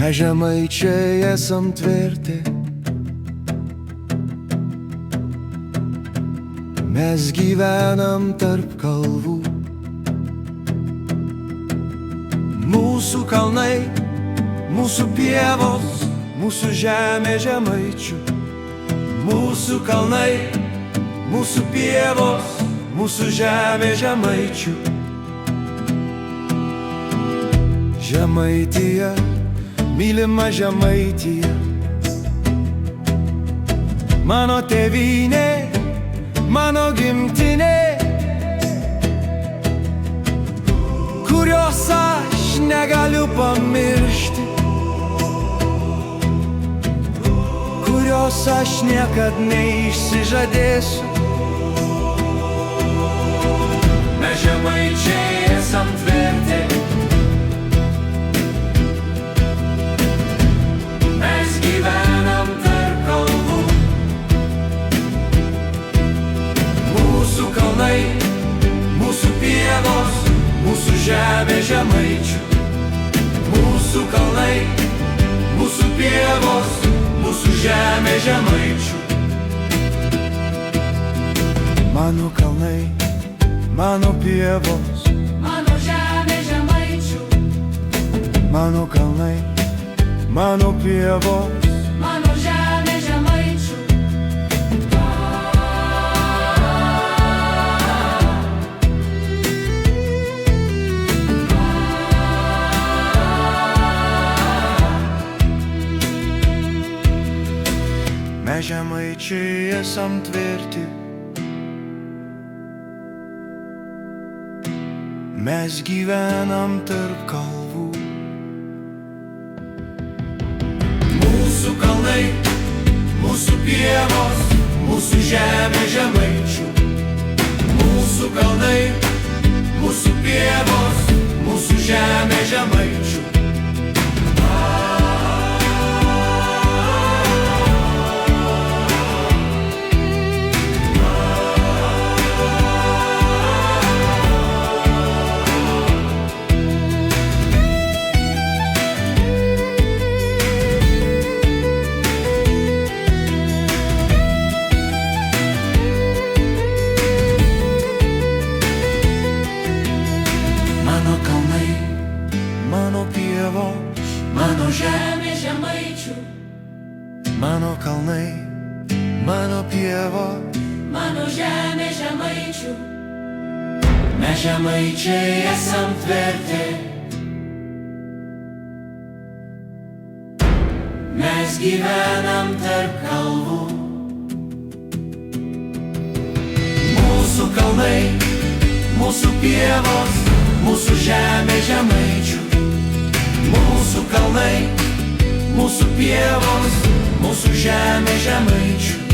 Mes žemaičiai esam tvirti, mes gyvenam tarp kalvų. Mūsų kalnai, mūsų pievos, mūsų žemė žemaičių. Mūsų kalnai, mūsų pievos, mūsų žemė žemaičių. Žemaitija, mylima Žemaitija, mano tėvynė, mano gimtinė, kurios aš negaliu pamiršti, kurios aš niekad neišsižadėsiu. Mes žemaičiai esam tvirti, mes gyvenam tarp kalvų. Mūsų kalnai, mūsų pievos, mūsų žemė žemaičių. Mūsų kalnai, mūsų pievos, mūsų žemė žemaičių. Mano kalnai, mano pievos, mano žemė žemaičių. mano kalnai, mano pievos, Mano žemė žemaičių. mes žemaičiai esam tvirti, mes gyvenam tarp kalvų. Mūsų kalnai, mūsų pievos, mūsų žemė žemaičių. Mūsų kalnai, mūsų pievos, mūsų žemė žemaičių. Mano pievos, Mano žemė žemaičių. mano kalnai, mano pievos, Mano žemė žemaičių. mes žemaičiai esam tvirti, mes gyvenam tarp kalvų. Mūsų kalnai, mūsų pievos, mūsų žemė žemaičių. Mūsų kalnai, mūsų pievos, mūsų žemė žemaičių.